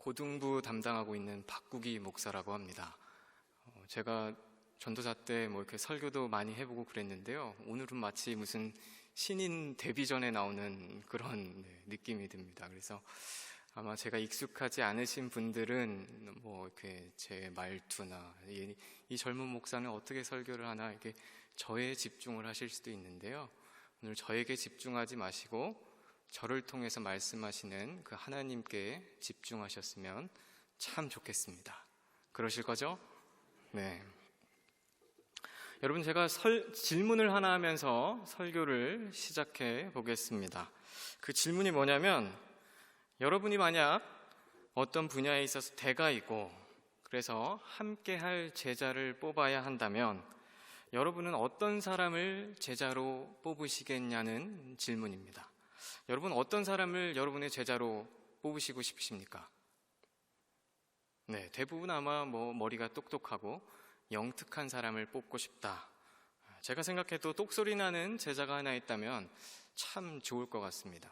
고등부 담당하고 있는 박국희 목사라고 합니다. 제가 전도사 때 이렇게 설교도 많이 해보고 그랬는데요. 오늘은 마치 무슨 신인 데뷔전에 나오는 그런 느낌이 듭니다. 그래서 아마 제가 익숙하지 않으신 분들은 이렇게 제 말투나 이 젊은 목사는 어떻게 설교를 하나 이렇게 저에 집중을 하실 수도 있는데요. 오늘 저에게 집중하지 마시고 저를 통해서 말씀하시는 그 하나님께 집중하셨으면 참 좋겠습니다. 그러실 거죠? 네. 여러분, 제가 질문을 하나 하면서 설교를 시작해 보겠습니다. 그 질문이 뭐냐면, 여러분이 만약 어떤 분야에 있어서 대가이고 그래서 함께 할 제자를 뽑아야 한다면 여러분은 어떤 사람을 제자로 뽑으시겠냐는 질문입니다. 여러분, 어떤 사람을 여러분의 제자로 뽑으시고 싶으십니까? 네, 대부분 아마 머리가 똑똑하고 영특한 사람을 뽑고 싶다. 제가 생각해도 똑소리 나는 제자가 하나 있다면 참 좋을 것 같습니다.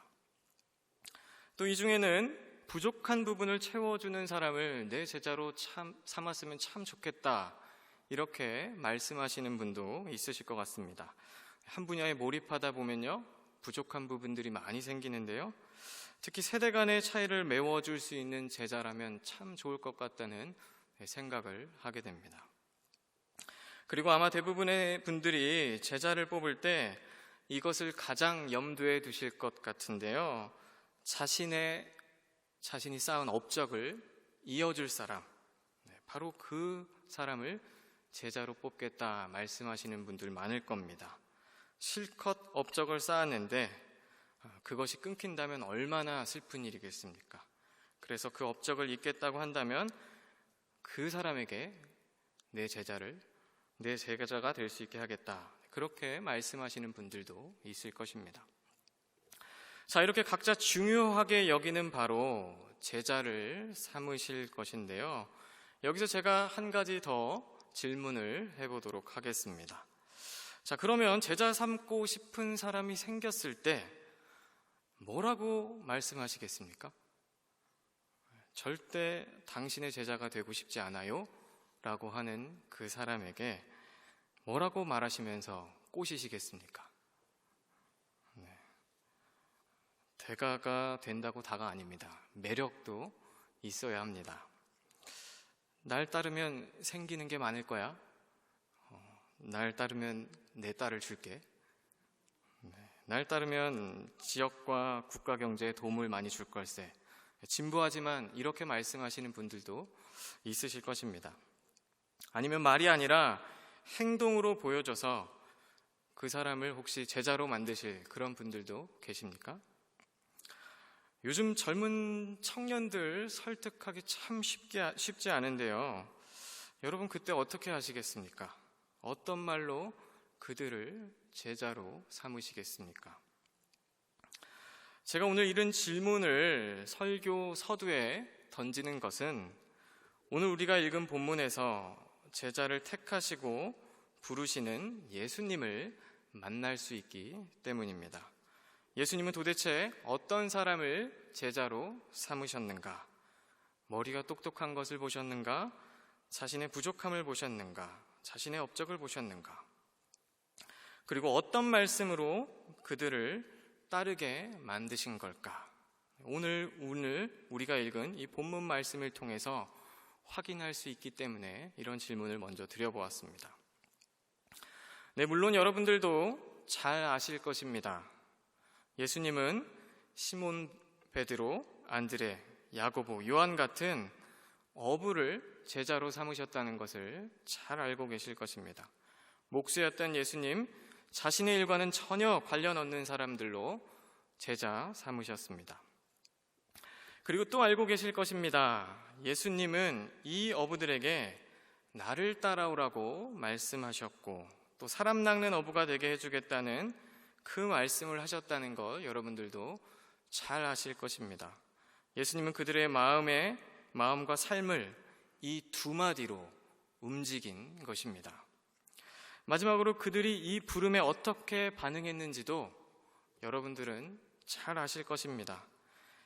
또 이 중에는 부족한 부분을 채워주는 사람을 내 제자로 삼았으면 참 좋겠다, 이렇게 말씀하시는 분도 있으실 것 같습니다. 한 분야에 몰입하다 보면요, 부족한 부분들이 많이 생기는데요, 특히 세대 간의 차이를 메워줄 수 있는 제자라면 참 좋을 것 같다는 생각을 하게 됩니다. 그리고 아마 대부분의 분들이 제자를 뽑을 때 이것을 가장 염두에 두실 것 같은데요, 자신이 쌓은 업적을 이어줄 사람, 바로 그 사람을 제자로 뽑겠다 말씀하시는 분들 많을 겁니다. 실컷 업적을 쌓았는데 그것이 끊긴다면 얼마나 슬픈 일이겠습니까? 그래서 그 업적을 잇겠다고 한다면 그 사람에게 내 제자가 될 수 있게 하겠다, 그렇게 말씀하시는 분들도 있을 것입니다. 자, 이렇게 각자 중요하게 여기는 바로 제자를 삼으실 것인데요, 여기서 제가 한 가지 더 질문을 해보도록 하겠습니다. 자, 그러면 제자 삼고 싶은 사람이 생겼을 때 뭐라고 말씀하시겠습니까? 절대 당신의 제자가 되고 싶지 않아요 라고 하는 그 사람에게 뭐라고 말하시면서 꼬시시겠습니까? 대가가 된다고 다가 아닙니다. 매력도 있어야 합니다. 날 따르면 생기는 게 많을 거야. 날 따르면 내 딸을 줄게. 날 따르면 지역과 국가 경제에 도움을 많이 줄 걸세. 진부하지만 이렇게 말씀하시는 분들도 있으실 것입니다. 아니면 말이 아니라 행동으로 보여줘서 그 사람을 혹시 제자로 만드실 그런 분들도 계십니까? 요즘 젊은 청년들 설득하기 참 쉽지 않은데요, 여러분 그때 어떻게 하시겠습니까? 어떤 말로 그들을 제자로 삼으시겠습니까? 제가 오늘 이런 질문을 설교 서두에 던지는 것은 오늘 우리가 읽은 본문에서 제자를 택하시고 부르시는 예수님을 만날 수 있기 때문입니다. 예수님은 도대체 어떤 사람을 제자로 삼으셨는가? 머리가 똑똑한 것을 보셨는가? 자신의 부족함을 보셨는가? 자신의 업적을 보셨는가? 그리고 어떤 말씀으로 그들을 따르게 만드신 걸까? 오늘 우리가 읽은 이 본문 말씀을 통해서 확인할 수 있기 때문에 이런 질문을 먼저 드려보았습니다. 네, 물론 여러분들도 잘 아실 것입니다. 예수님은 시몬, 베드로, 안드레, 야고보, 요한 같은 어부를 제자로 삼으셨다는 것을 잘 알고 계실 것입니다. 목수였던 예수님, 자신의 일과는 전혀 관련 없는 사람들로 제자 삼으셨습니다. 그리고 또 알고 계실 것입니다. 예수님은 이 어부들에게 나를 따라오라고 말씀하셨고 또 사람 낚는 어부가 되게 해주겠다는 그 말씀을 하셨다는 것 여러분들도 잘 아실 것입니다. 예수님은 그들의 마음과 삶을 이 두 마디로 움직인 것입니다. 마지막으로 그들이 이 부름에 어떻게 반응했는지도 여러분들은 잘 아실 것입니다.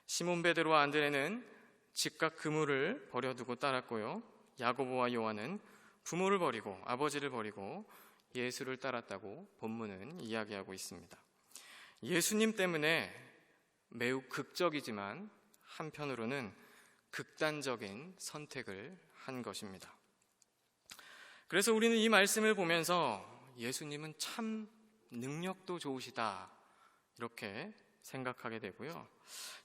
시몬 베드로와 안드레는 집과 그물을 버려두고 따랐고요. 야고보와 요한은 부모를 버리고 아버지를 버리고 예수를 따랐다고 본문은 이야기하고 있습니다. 예수님 때문에 매우 극적이지만 한편으로는 극단적인 선택을 한 것입니다. 그래서 우리는 이 말씀을 보면서 예수님은 참 능력도 좋으시다 이렇게 생각하게 되고요.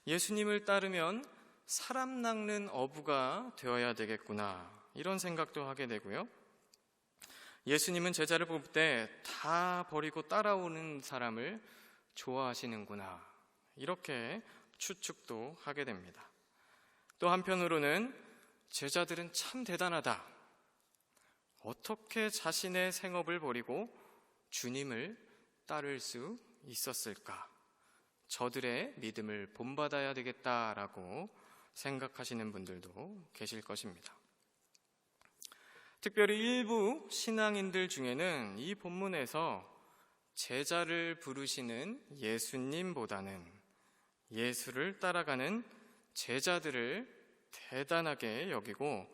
예수님을 따르면 사람 낚는 어부가 되어야 되겠구나 이런 생각도 하게 되고요. 예수님은 제자를 뽑을 때 다 버리고 따라오는 사람을 좋아하시는구나 이렇게 추측도 하게 됩니다. 또 한편으로는 제자들은 참 대단하다. 어떻게 자신의 생업을 버리고 주님을 따를 수 있었을까? 저들의 믿음을 본받아야 되겠다라고 생각하시는 분들도 계실 것입니다. 특별히 일부 신앙인들 중에는 이 본문에서 제자를 부르시는 예수님보다는 예수를 따라가는 제자들을 대단하게 여기고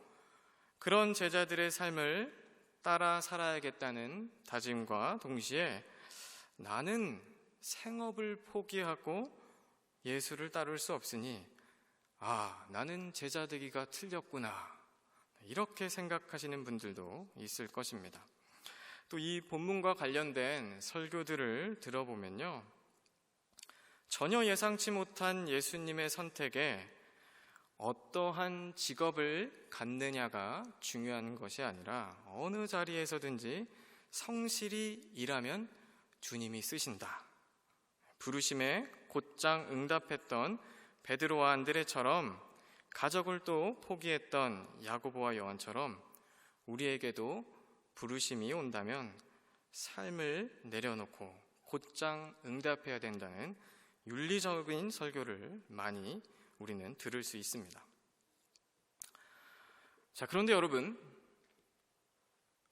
그런 제자들의 삶을 따라 살아야겠다는 다짐과 동시에 나는 생업을 포기하고 예수를 따를 수 없으니 나는 제자 되기가 틀렸구나 이렇게 생각하시는 분들도 있을 것입니다. 또 이 본문과 관련된 설교들을 들어보면요, 전혀 예상치 못한 예수님의 선택에 어떠한 직업을 갖느냐가 중요한 것이 아니라 어느 자리에서든지 성실히 일하면 주님이 쓰신다. 부르심에 곧장 응답했던 베드로와 안드레처럼 가족을 또 포기했던 야고보와 요한처럼 우리에게도 부르심이 온다면 삶을 내려놓고 곧장 응답해야 된다는 윤리적인 설교를 많이 우리는 들을 수 있습니다. 자, 그런데 여러분,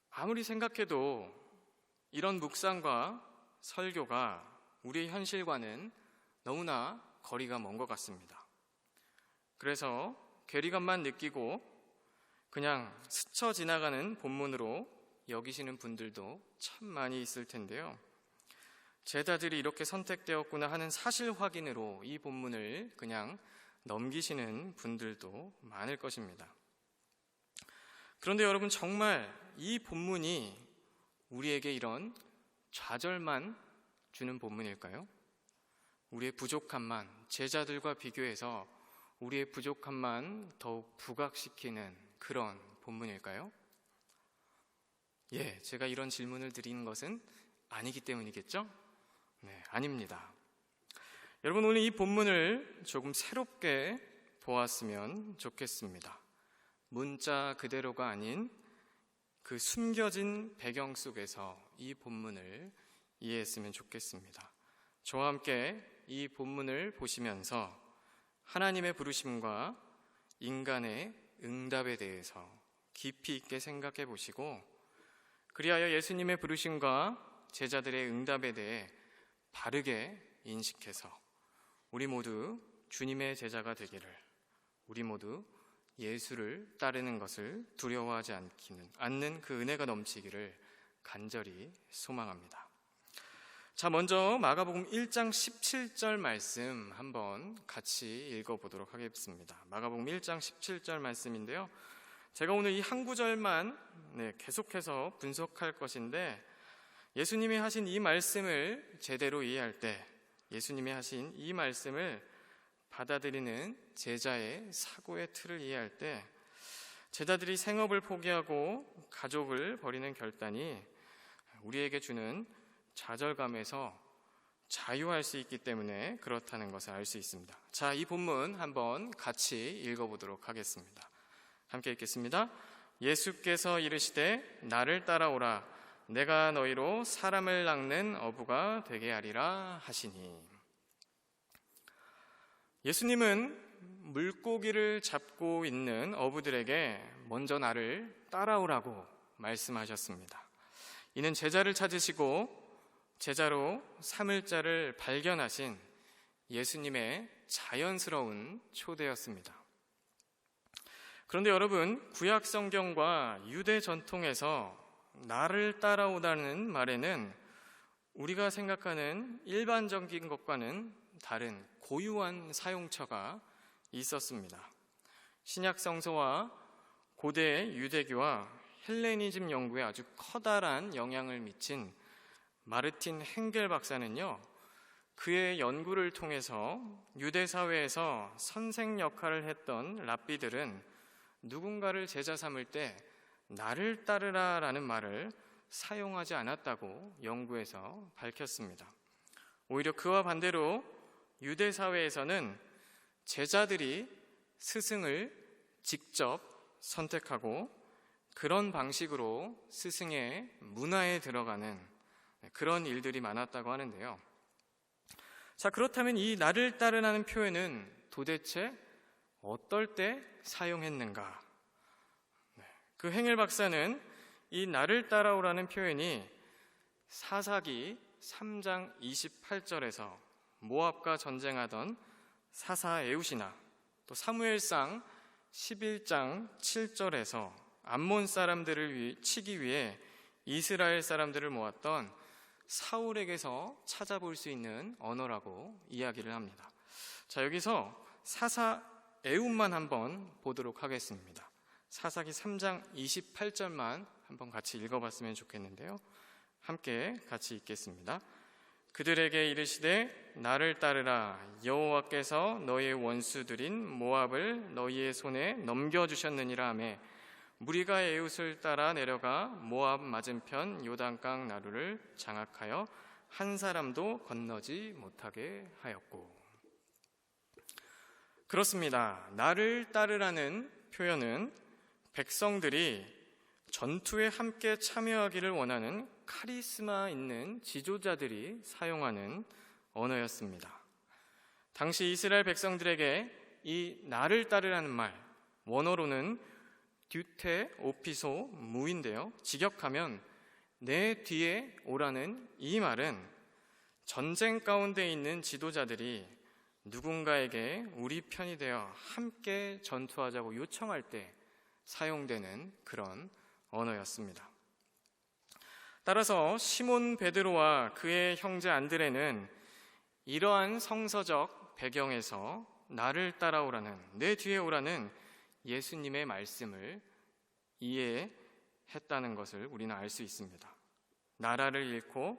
아무리 생각해도 이런 묵상과 설교가 우리의 현실과는 너무나 거리가 먼 것 같습니다. 그래서 괴리감만 느끼고 그냥 스쳐 지나가는 본문으로 여기시는 분들도 참 많이 있을 텐데요. 제자들이 이렇게 선택되었구나 하는 사실 확인으로 이 본문을 그냥 넘기시는 분들도 많을 것입니다. 그런데 여러분, 정말 이 본문이 우리에게 이런 좌절만 주는 본문일까요? 우리의 부족함만, 제자들과 비교해서 우리의 부족함만 더욱 부각시키는 그런 본문일까요? 제가 이런 질문을 드리는 것은 아니기 때문이겠죠? 네, 아닙니다. 여러분, 오늘 이 본문을 조금 새롭게 보았으면 좋겠습니다. 문자 그대로가 아닌 그 숨겨진 배경 속에서 이 본문을 이해했으면 좋겠습니다. 저와 함께 이 본문을 보시면서 하나님의 부르심과 인간의 응답에 대해서 깊이 있게 생각해 보시고 그리하여 예수님의 부르심과 제자들의 응답에 대해 바르게 인식해서 우리 모두 주님의 제자가 되기를, 우리 모두 예수를 따르는 것을 두려워하지 않는 그 은혜가 넘치기를 간절히 소망합니다. 자, 먼저 마가복음 1장 17절 말씀 한번 같이 읽어보도록 하겠습니다. 마가복음 1장 17절 말씀인데요, 제가 오늘 이 한 구절만 계속해서 분석할 것인데, 예수님이 하신 이 말씀을 제대로 이해할 때, 예수님이 하신 이 말씀을 받아들이는 제자의 사고의 틀을 이해할 때, 제자들이 생업을 포기하고 가족을 버리는 결단이 우리에게 주는 좌절감에서 자유할 수 있기 때문에 그렇다는 것을 알 수 있습니다. 자, 이 본문 한번 같이 읽어보도록 하겠습니다. 함께 읽겠습니다. 예수께서 이르시되 나를 따라오라. 내가 너희로 사람을 낚는 어부가 되게 하리라 하시니. 예수님은 물고기를 잡고 있는 어부들에게 먼저 나를 따라오라고 말씀하셨습니다. 이는 제자를 찾으시고 제자로 삼을 자를 발견하신 예수님의 자연스러운 초대였습니다. 그런데 여러분, 구약 성경과 유대 전통에서 나를 따라오라는 말에는 우리가 생각하는 일반적인 것과는 다른 고유한 사용처가 있었습니다. 신약 성서와 고대 유대교와 헬레니즘 연구에 아주 커다란 영향을 미친 마르틴 행겔 박사는요, 그의 연구를 통해서 유대 사회에서 선생 역할을 했던 랍비들은 누군가를 제자 삼을 때 나를 따르라 라는 말을 사용하지 않았다고 연구에서 밝혔습니다. 오히려 그와 반대로 유대 사회에서는 제자들이 스승을 직접 선택하고 그런 방식으로 스승의 문화에 들어가는 그런 일들이 많았다고 하는데요. 자, 그렇다면 이 나를 따르라는 표현은 도대체 어떨 때 사용했는가? 그 행엘 박사는 이 나를 따라오라는 표현이 사사기 3장 28절에서 모압과 전쟁하던 사사 에웃이나 또 사무엘상 11장 7절에서 암몬 사람들을 치기 위해 이스라엘 사람들을 모았던 사울에게서 찾아볼 수 있는 언어라고 이야기를 합니다. 자, 여기서 사사 에웃만 한번 보도록 하겠습니다. 사사기 3장 28절만 한번 같이 읽어봤으면 좋겠는데요. 함께 같이 읽겠습니다. 그들에게 이르시되 나를 따르라. 여호와께서 너희의 원수들인 모압을 너희의 손에 넘겨주셨느니라 하매 무리가 에웃을 따라 내려가 모압 맞은편 요단강 나루를 장악하여 한 사람도 건너지 못하게 하였고. 그렇습니다. 나를 따르라는 표현은 백성들이 전투에 함께 참여하기를 원하는 카리스마 있는 지도자들이 사용하는 언어였습니다. 당시 이스라엘 백성들에게 이 나를 따르라는 말, 원어로는 듀테 오피소 무인데요. 직역하면 내 뒤에 오라는 이 말은 전쟁 가운데 있는 지도자들이 누군가에게 우리 편이 되어 함께 전투하자고 요청할 때 사용되는 그런 언어였습니다. 따라서 시몬 베드로와 그의 형제 안드레는 이러한 성서적 배경에서 나를 따라오라는, 내 뒤에 오라는 예수님의 말씀을 이해했다는 것을 우리는 알 수 있습니다. 나라를 잃고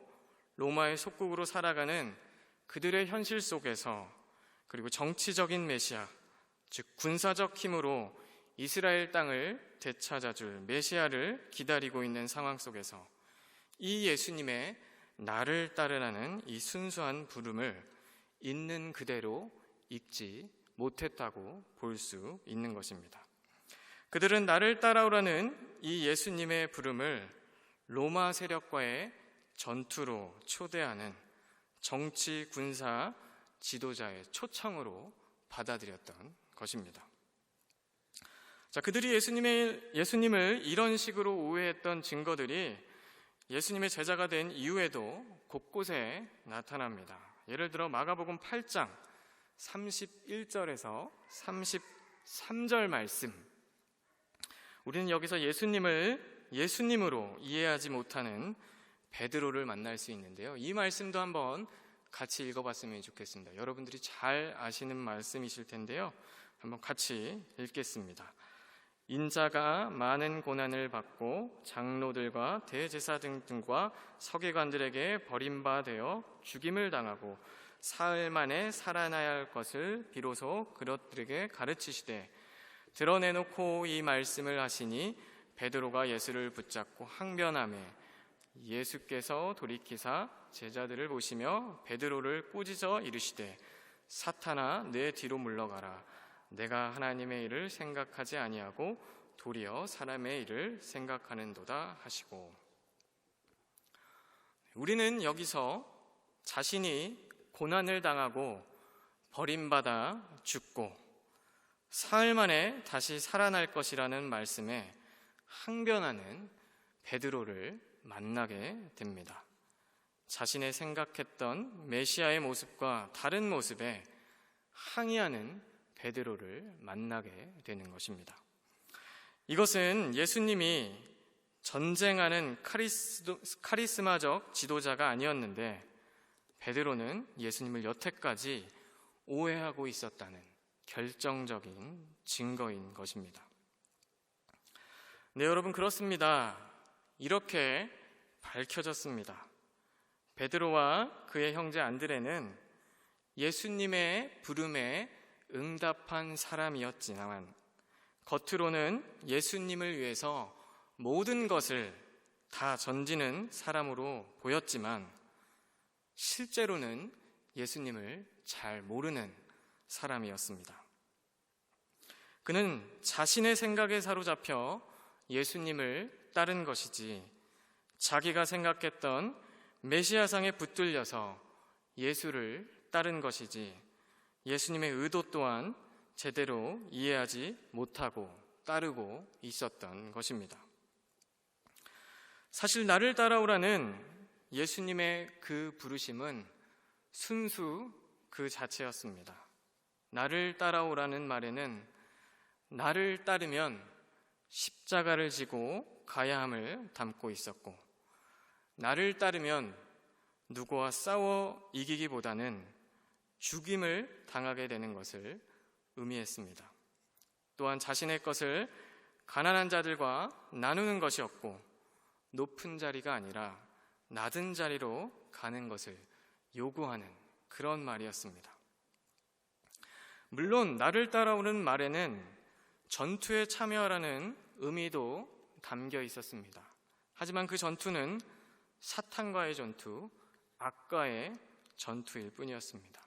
로마의 속국으로 살아가는 그들의 현실 속에서, 그리고 정치적인 메시아, 즉 군사적 힘으로 이스라엘 땅을 되찾아줄 메시아를 기다리고 있는 상황 속에서 이 예수님의 나를 따르라는 이 순수한 부름을 있는 그대로 읽지 못했다고 볼 수 있는 것입니다. 그들은 나를 따라오라는 이 예수님의 부름을 로마 세력과의 전투로 초대하는 정치, 군사, 지도자의 초청으로 받아들였던 것입니다. 자, 그들이 예수님을 이런 식으로 오해했던 증거들이 예수님의 제자가 된 이후에도 곳곳에 나타납니다. 예를 들어 마가복음 8장 31절에서 33절 말씀, 우리는 여기서 예수님을 예수님으로 이해하지 못하는 베드로를 만날 수 있는데요. 이 말씀도 한번 같이 읽어봤으면 좋겠습니다. 여러분들이 잘 아시는 말씀이실 텐데요. 한번 같이 읽겠습니다. 인자가 많은 고난을 받고 장로들과 대제사장들과 서기관들에게 버림받아 죽임을 당하고 사흘 만에 살아나야 할 것을 비로소 그것들에게 가르치시되 드러내놓고 이 말씀을 하시니 베드로가 예수를 붙잡고 항변하매 예수께서 돌이키사 제자들을 보시며 베드로를 꾸짖어 이르시되 사탄아 내 뒤로 물러가라. 내가 하나님의 일을 생각하지 아니하고 도리어 사람의 일을 생각하는도다 하시고. 우리는 여기서 자신이 고난을 당하고 버림받아 죽고 사흘 만에 다시 살아날 것이라는 말씀에 항변하는 베드로를 만나게 됩니다. 자신의 생각했던 메시아의 모습과 다른 모습에 항의하는 베드로를 만나게 되는 것입니다. 이것은 예수님이 전쟁하는 카리스마적 지도자가 아니었는데 베드로는 예수님을 여태까지 오해하고 있었다는 결정적인 증거인 것입니다. 네, 여러분, 그렇습니다. 이렇게 밝혀졌습니다. 베드로와 그의 형제 안드레는 예수님의 부름에 응답한 사람이었지만 겉으로는 예수님을 위해서 모든 것을 다 던지는 사람으로 보였지만 실제로는 예수님을 잘 모르는 사람이었습니다. 그는 자신의 생각에 사로잡혀 예수님을 따른 것이지 자기가 생각했던 메시아상에 붙들려서 예수를 따른 것이지 예수님의 의도 또한 제대로 이해하지 못하고 따르고 있었던 것입니다. 사실 나를 따라오라는 예수님의 그 부르심은 순수 그 자체였습니다. 나를 따라오라는 말에는 나를 따르면 십자가를 지고 가야 함을 담고 있었고, 나를 따르면 누구와 싸워 이기기보다는 죽임을 당하게 되는 것을 의미했습니다. 또한 자신의 것을 가난한 자들과 나누는 것이었고, 높은 자리가 아니라 낮은 자리로 가는 것을 요구하는 그런 말이었습니다. 물론 나를 따라오는 말에는 전투에 참여하라는 의미도 담겨 있었습니다. 하지만 그 전투는 사탄과의 전투, 악과의 전투일 뿐이었습니다.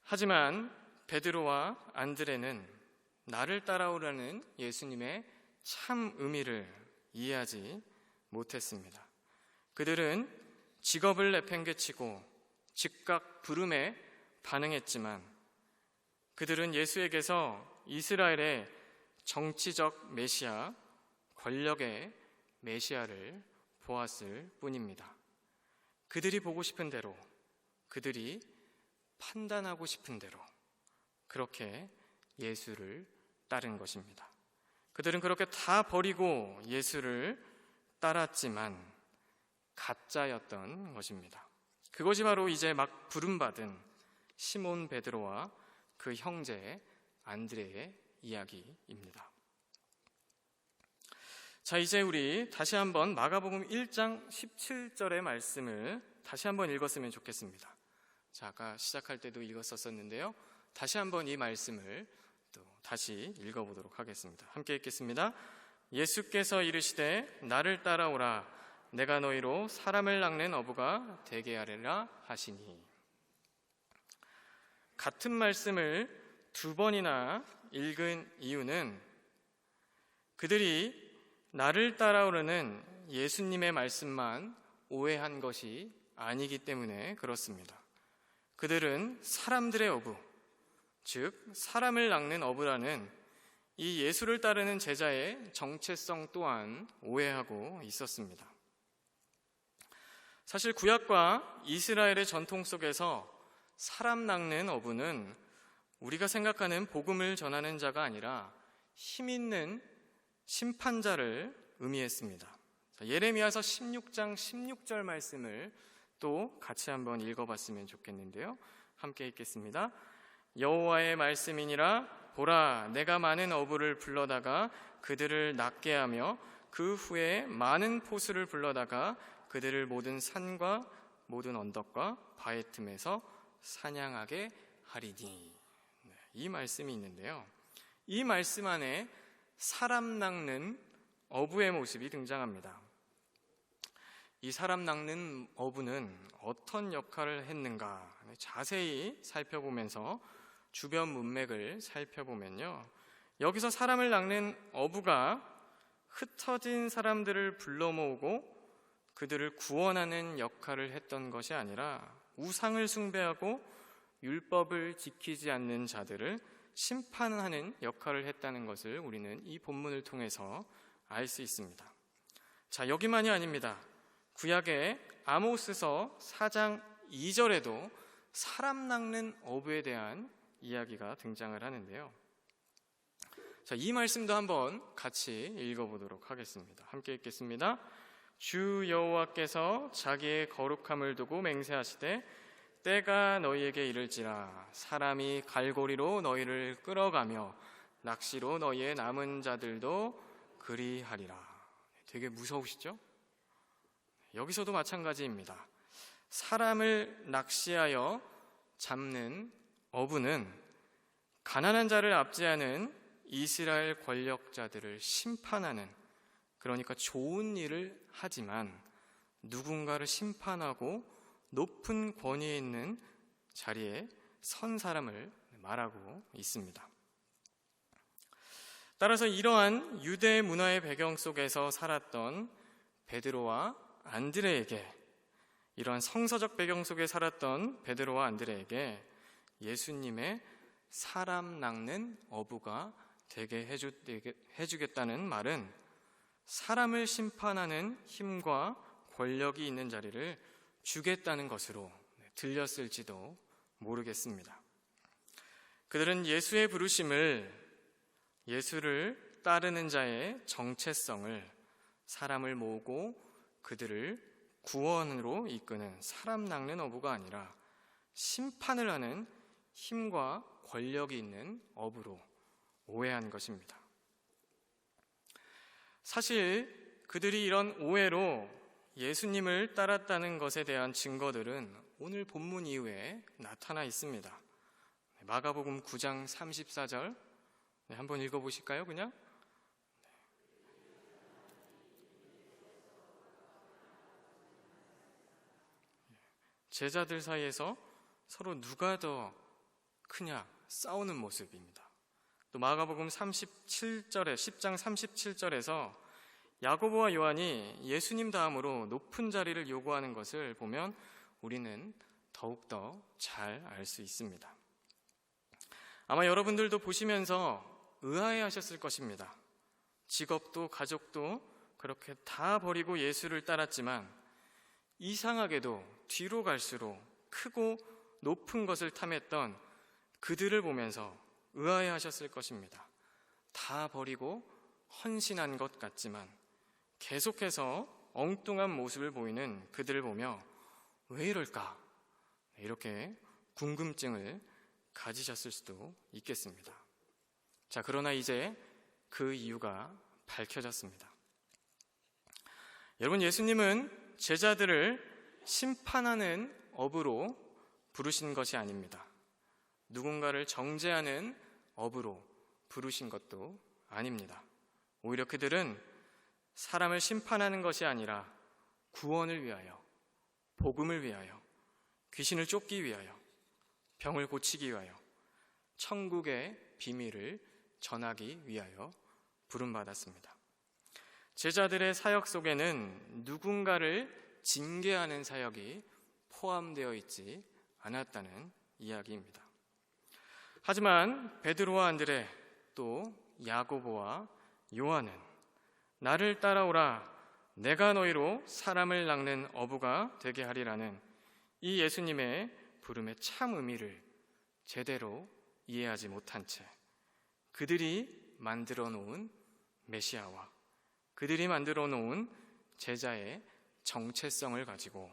하지만 베드로와 안드레는 나를 따라오라는 예수님의 참 의미를 이해하지 못했습니다. 그들은 직업을 내팽개치고 즉각 부름에 반응했지만 그들은 예수에게서 이스라엘의 정치적 메시아, 권력의 메시아를 보았을 뿐입니다. 그들이 보고 싶은 대로, 그들이 판단하고 싶은 대로 그렇게 예수를 따른 것입니다. 그들은 그렇게 다 버리고 예수를 따랐지만 가짜였던 것입니다. 그것이 바로 이제 막 부름받은 시몬 베드로와 그 형제 안드레의 이야기입니다. 자, 이제 우리 다시 한번 마가복음 1장 17절의 말씀을 다시 한번 읽었으면 좋겠습니다. 자, 아까 시작할 때도 읽었었는데요. 다시 한번 이 말씀을 또 다시 읽어보도록 하겠습니다. 함께 읽겠습니다. 예수께서 이르시되 나를 따라오라 내가 너희로 사람을 낚는 어부가 되게 하리라 하시니. 같은 말씀을 두 번이나 읽은 이유는 그들이 나를 따라오라는 예수님의 말씀만 오해한 것이 아니기 때문에 그렇습니다. 그들은 사람들의 어부, 즉 사람을 낚는 어부라는 이 예수를 따르는 제자의 정체성 또한 오해하고 있었습니다. 사실 구약과 이스라엘의 전통 속에서 사람 낚는 어부는 우리가 생각하는 복음을 전하는 자가 아니라 힘 있는 심판자를 의미했습니다. 예레미야서 16장 16절 말씀을 또 같이 한번 읽어봤으면 좋겠는데요. 함께 읽겠습니다. 여호와의 말씀이니라 보라 내가 많은 어부를 불러다가 그들을 낚게 하며 그 후에 많은 포수를 불러다가 그들을 모든 산과 모든 언덕과 바위 틈에서 사냥하게 하리니. 이 말씀이 있는데요. 이 말씀 안에 사람 낚는 어부의 모습이 등장합니다. 이 사람 낚는 어부는 어떤 역할을 했는가 자세히 살펴보면서 주변 문맥을 살펴보면요. 여기서 사람을 낚는 어부가 흩어진 사람들을 불러 모으고 그들을 구원하는 역할을 했던 것이 아니라 우상을 숭배하고 율법을 지키지 않는 자들을 심판하는 역할을 했다는 것을 우리는 이 본문을 통해서 알 수 있습니다. 자, 여기만이 아닙니다. 구약의 아모스서 4장 2절에도 사람 낚는 어부에 대한 이야기가 등장을 하는데요. 자, 이 말씀도 한번 같이 읽어보도록 하겠습니다. 함께 읽겠습니다. 주 여호와께서 자기의 거룩함을 두고 맹세하시되 때가 너희에게 이를지라 사람이 갈고리로 너희를 끌어가며 낚시로 너희의 남은 자들도 그리하리라. 되게 무서우시죠? 여기서도 마찬가지입니다. 사람을 낚시하여 잡는 어부는 가난한 자를 압제하는 이스라엘 권력자들을 심판하는, 그러니까 좋은 일을 하지만 누군가를 심판하고 높은 권위에 있는 자리에 선 사람을 말하고 있습니다. 따라서 이러한 유대 문화의 배경 속에서 살았던 베드로와 안드레에게, 이러한 성서적 배경 속에 살았던 베드로와 안드레에게 예수님의 사람 낚는 어부가 되게 해주겠다는 말은 사람을 심판하는 힘과 권력이 있는 자리를 주겠다는 것으로 들렸을지도 모르겠습니다. 그들은 예수의 부르심을, 예수를 따르는 자의 정체성을, 사람을 모으고 그들을 구원으로 이끄는 사람 낚는 어부가 아니라 심판을 하는 힘과 권력이 있는 어부로 오해한 것입니다. 사실 그들이 이런 오해로 예수님을 따랐다는 것에 대한 증거들은 오늘 본문 이후에 나타나 있습니다. 마가복음 9장 34절 한번 읽어보실까요? 그냥? 제자들 사이에서 서로 누가 더 크냐 싸우는 모습입니다. 또 마가복음 37절에 10장 37절에서 야고보와 요한이 예수님 다음으로 높은 자리를 요구하는 것을 보면 우리는 더욱더 잘 알 수 있습니다. 아마 여러분들도 보시면서 의아해하셨을 것입니다. 직업도 가족도 그렇게 다 버리고 예수를 따랐지만 이상하게도 뒤로 갈수록 크고 높은 것을 탐했던 그들을 보면서 의아해하셨을 것입니다. 다 버리고 헌신한 것 같지만 계속해서 엉뚱한 모습을 보이는 그들을 보며 왜 이럴까? 이렇게 궁금증을 가지셨을 수도 있겠습니다. 자, 그러나 이제 그 이유가 밝혀졌습니다. 여러분, 예수님은 제자들을 심판하는 어부로 부르신 것이 아닙니다. 누군가를 정죄하는 어부로 부르신 것도 아닙니다. 오히려 그들은 사람을 심판하는 것이 아니라 구원을 위하여, 복음을 위하여, 귀신을 쫓기 위하여, 병을 고치기 위하여, 천국의 비밀을 전하기 위하여 부름받았습니다. 제자들의 사역 속에는 누군가를 징계하는 사역이 포함되어 있지 않았다는 이야기입니다. 하지만 베드로와 안드레, 또 야고보와 요한은 나를 따라오라, 내가 너희로 사람을 낚는 어부가 되게 하리라는 이 예수님의 부름의 참 의미를 제대로 이해하지 못한 채 그들이 만들어 놓은 메시아와 그들이 만들어 놓은 제자의 정체성을 가지고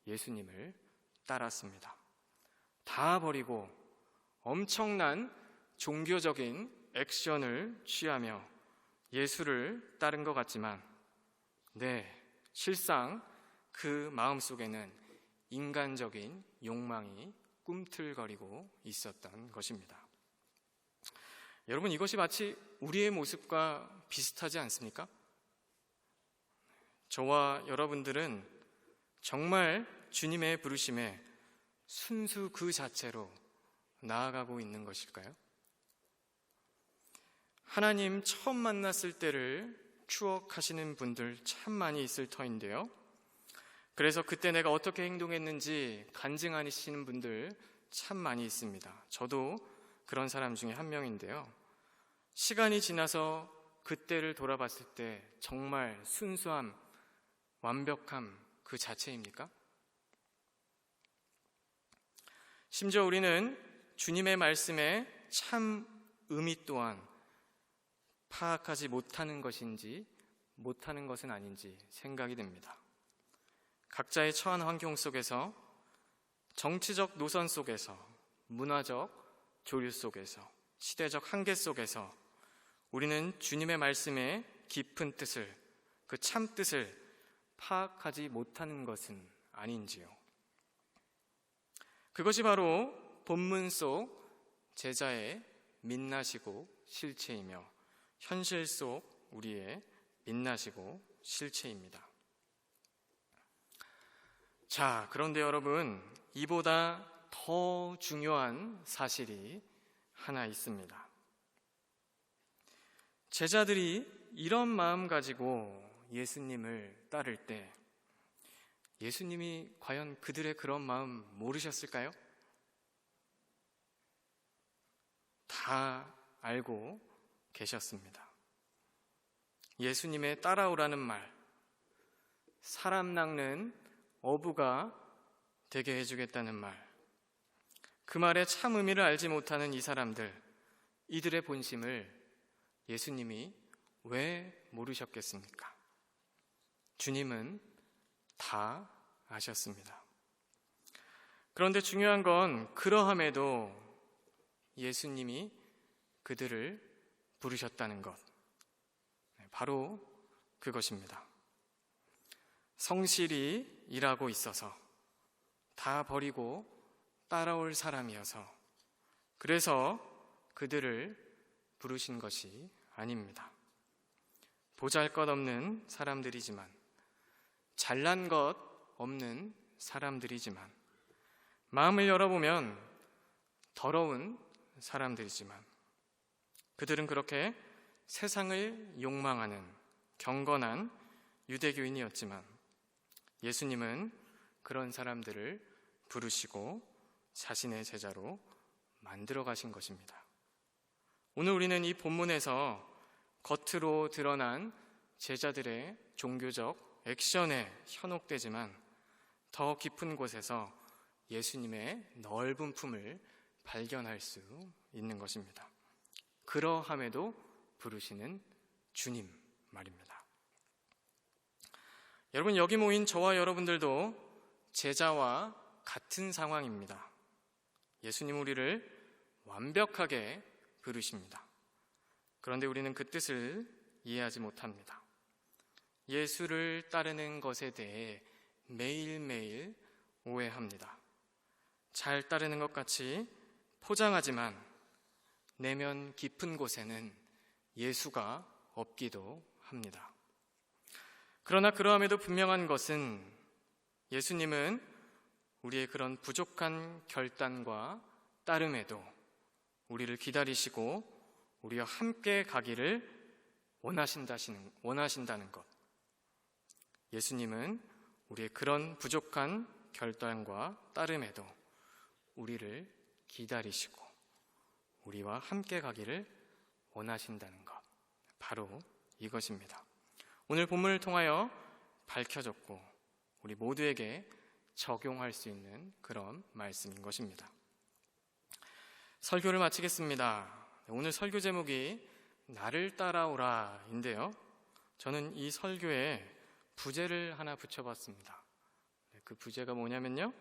예수님을 따랐습니다. 다 버리고 엄청난 종교적인 액션을 취하며 예수를 따른 것 같지만 실상 그 마음속에는 인간적인 욕망이 꿈틀거리고 있었던 것입니다. 여러분, 이것이 마치 우리의 모습과 비슷하지 않습니까? 저와 여러분들은 정말 주님의 부르심에 순수 그 자체로 나아가고 있는 것일까요? 하나님 처음 만났을 때를 추억하시는 분들 참 많이 있을 터인데요. 그래서 그때 내가 어떻게 행동했는지 간증하시는 분들 참 많이 있습니다. 저도 그런 사람 중에 한 명인데요. 시간이 지나서 그때를 돌아봤을 때 정말 순수함, 완벽함 그 자체입니까? 심지어 우리는 주님의 말씀의 참 의미 또한 파악하지 못하는 것인지 못하는 것은 아닌지 생각이 됩니다. 각자의 처한 환경 속에서, 정치적 노선 속에서, 문화적 조류 속에서, 시대적 한계 속에서 우리는 주님의 말씀의 깊은 뜻을, 그 참 뜻을 파악하지 못하는 것은 아닌지요. 그것이 바로 본문 속 제자의 민낯이고 실체이며 현실 속 우리의 민낯이고 실체입니다. 자, 그런데 여러분, 이보다 더 중요한 사실이 하나 있습니다. 제자들이 이런 마음 가지고 예수님을 따를 때 예수님이 과연 그들의 그런 마음 모르셨을까요? 다 알고 계셨습니다. 예수님의 따라오라는 말, 사람 낚는 어부가 되게 해주겠다는 말, 그 말의 참 의미를 알지 못하는 이 사람들, 이들의 본심을 예수님이 왜 모르셨겠습니까? 주님은 다 아셨습니다. 그런데 중요한 건 그러함에도 예수님이 그들을 부르셨다는 것, 바로 그것입니다. 성실히 일하고 있어서, 다 버리고 따라올 사람이어서, 그래서 그들을 부르신 것이 아닙니다. 보잘것없는 사람들이지만, 잘난 것 없는 사람들이지만, 마음을 열어보면 더러운 사람들이지만, 그들은 그렇게 세상을 욕망하는 경건한 유대교인이었지만 예수님은 그런 사람들을 부르시고 자신의 제자로 만들어 가신 것입니다. 오늘 우리는 이 본문에서 겉으로 드러난 제자들의 종교적 액션에 현혹되지만 더 깊은 곳에서 예수님의 넓은 품을 발견할 수 있는 것입니다. 그러함에도 부르시는 주님 말입니다. 여러분, 여기 모인 저와 여러분들도 제자와 같은 상황입니다. 예수님 우리를 완벽하게 부르십니다. 그런데 우리는 그 뜻을 이해하지 못합니다. 예수를 따르는 것에 대해 매일매일 오해합니다. 잘 따르는 것 같이 포장하지만 내면 깊은 곳에는 예수가 없기도 합니다. 그러나 그러함에도 분명한 것은 예수님은 우리의 그런 부족한 결단과 따름에도 우리를 기다리시고 우리와 함께 가기를 원하신다는 것. 예수님은 우리의 그런 부족한 결단과 따름에도 우리를 기다리시고 우리와 함께 가기를 원하신다는 것. 바로 이것입니다. 오늘 본문을 통하여 밝혀졌고 우리 모두에게 적용할 수 있는 그런 말씀인 것입니다. 설교를 마치겠습니다. 오늘 설교 제목이 나를 따라오라 인데요, 저는 이 설교에 부제를 하나 붙여봤습니다. 그 부제가 뭐냐면요,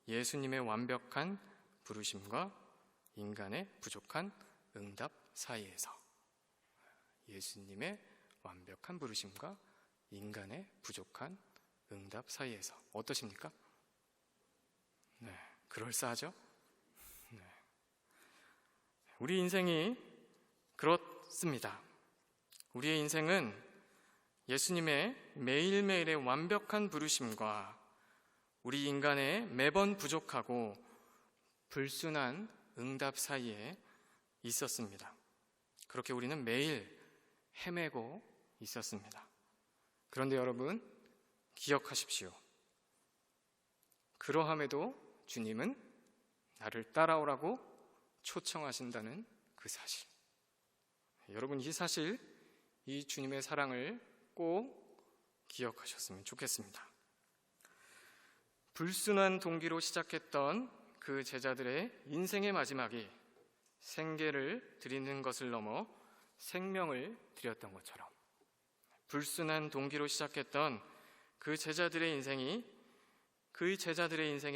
예수님의 완벽한 부르심과 인간의 부족한 응답 사이에서. 예수님의 완벽한 부르심과 인간의 부족한 응답 사이에서. 어떠십니까? 네, 그럴싸하죠? 네. 우리 인생이 그렇습니다. 우리의 인생은 예수님의 매일매일의 완벽한 부르심과 우리 인간의 매번 부족하고 불순한 응답 사이에 있었습니다. 그렇게 우리는 매일 헤매고 있었습니다. 그런데 여러분, 기억하십시오. 그러함에도 주님은 나를 따라오라고 초청하신다는 그 사실. 여러분, 이 사실, 이 주님의 사랑을 꼭 기억하셨으면 좋겠습니다. 불순한 동기로 시작했던 그 제자들의 인생의 마지막이 생계를 드리는 것을 넘어 생명을 드렸던 것처럼 불순한 동기로 시작했던 그 제자들의 인생의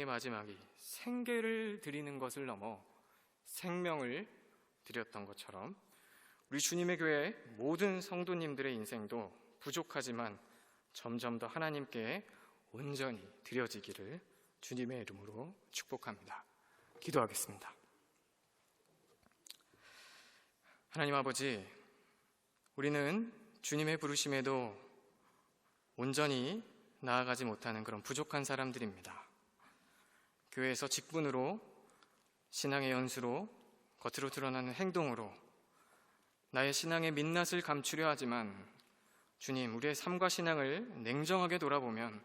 마지막이 생계를 드리는 것을 넘어 생명을 드렸던 것처럼 우리 주님의 교회 모든 성도님들의 인생도 부족하지만 점점 더 하나님께 온전히 드려지기를 주님의 이름으로 축복합니다. 기도하겠습니다. 하나님 아버지, 우리는 주님의 부르심에도 온전히 나아가지 못하는 그런 부족한 사람들입니다. 교회에서 직분으로, 신앙의 연수로, 겉으로 드러나는 행동으로 나의 신앙의 민낯을 감추려 하지만 주님, 우리의 삶과 신앙을 냉정하게 돌아보면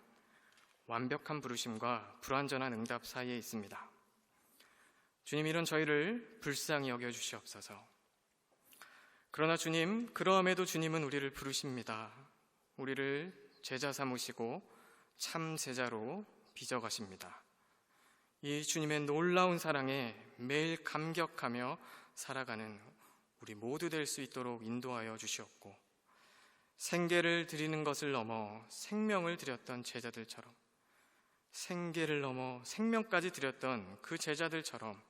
완벽한 부르심과 불완전한 응답 사이에 있습니다. 주님, 이런 저희를 불쌍히 여겨주시옵소서. 그러나 주님, 그러함에도 주님은 우리를 부르십니다. 우리를 제자 삼으시고 참 제자로 빚어가십니다. 이 주님의 놀라운 사랑에 매일 감격하며 살아가는 우리 모두 될 수 있도록 인도하여 주시옵고, 생계를 드리는 것을 넘어 생명을 드렸던 제자들처럼, 생계를 넘어 생명까지 드렸던 그 제자들처럼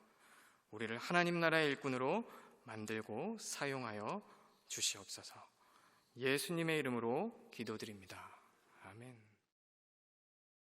우리를 하나님 나라의 일꾼으로 만들고 사용하여 주시옵소서. 예수님의 이름으로 기도드립니다.